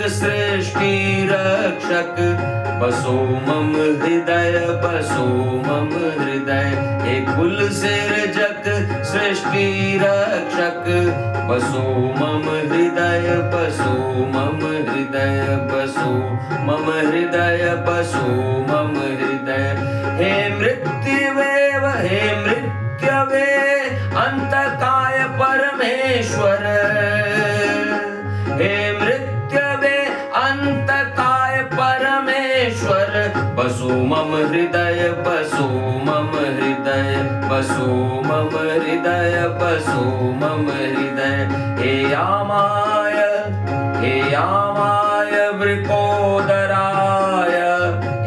सृष्टि रक्षक बसो मम हृदय, बसो मम हृदय। हे कुल सिरजक सृष्टि रक्षक बसो मम हृदय, बसो मम हृदय, बसो मम हृदय, बसो मम हृदय। हे मृत्युवेव, हे मृत्यवे अंतकाय परमेश्वर, हे मृत्यवे अंतकाय परमेश्वर बसो मम हृदय, बसो मम हृदय, बसो मम हृदय, बसो मम हृदय। हे यामाय, हे यामाय वृकोदराय,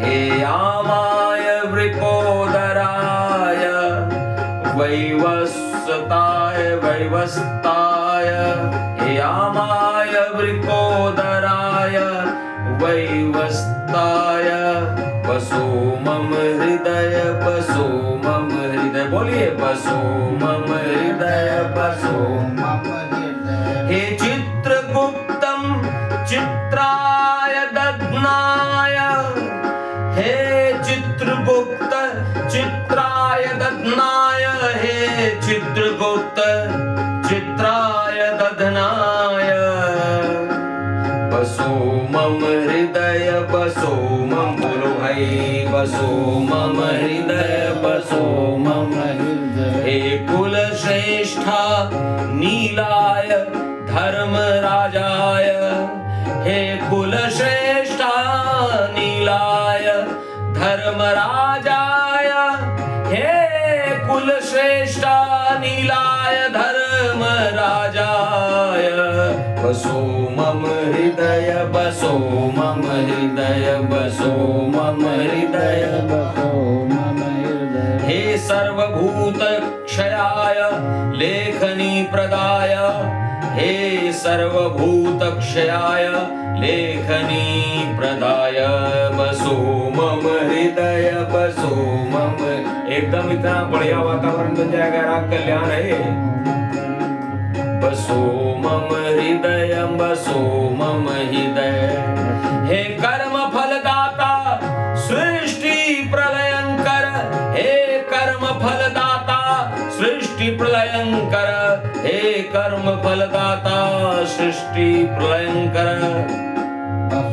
हे यामाय वृकोदराय वैवस्वताय, वैवस्ताय, हे यामाय वृकोदराय वैवस्ताय बसो मम हृदय, बसो मम हृदय। बोलिए बसो मम हृदय, बसो मम हृदय। हे चित्रगुप्तम चित्राय दध्नाय, हे चित्रगुप्त चित्राय दध्नाय, हे चित्रगुप्त चित्राय दध्नाय बसो मम हृदय, बसो मम। बोलो भाई बसो मम हृदय, बसो मम हृदय। हे कुल श्रेष्ठा नीलाय धर्मराजाय, हे कुल श्रेष्ठा नीलाय धर्मराजाय, हे कुल श्रेष्ठा नीलाय धर्मराजाय बसो मम हृदय, बसो मम हृदय, बसो मम हृदय, बसो मम हृदय। हे सर्वभूत क्षयाय लेखनी प्रदाय, हे सर्वभूत क्षयाय लेखनी प्रदाय बसो मम हृदय, बसो मम। एकदम इतना बढ़िया वातावरण बन जाएगा, राग कल्याण है। बसो मम हृदय, बसो मम हृदय। हे कर्म फलदाता सृष्टि प्रलयंकर, हे कर्म फलदाता सृष्टि प्रलयंकर, हे कर्म फलदाता सृष्टि प्रलयंकर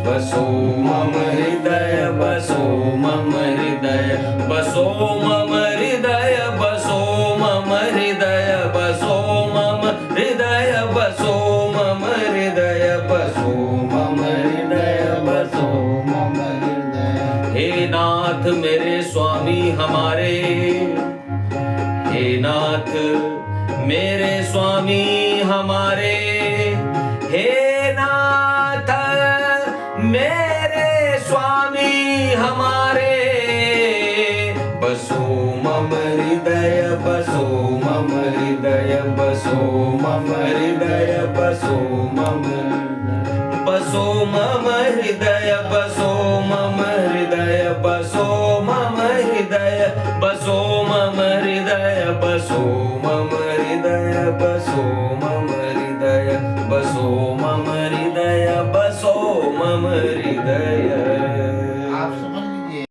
बसो मम हृदय, बसो मम हृदय, बसो मम हृदय, बसो मम हृदय, बसो मम हृदय, बसो मम हृदय, बसो मम हृदय, बसो मम हृदय। हे नाथ मेरे स्वामी हमारे, हे नाथ मेरे स्वामी हमारे, हे नाथ मेरे स्वामी हमारे बसो मम हृदय, बसो मम हृदय, बसो मम हृदय, बसो मम, बसो मम हृदय, बसो मम हृदय, बसो मम हृदय, बसो मम हृदय, बसो मम हृदय, बसो मम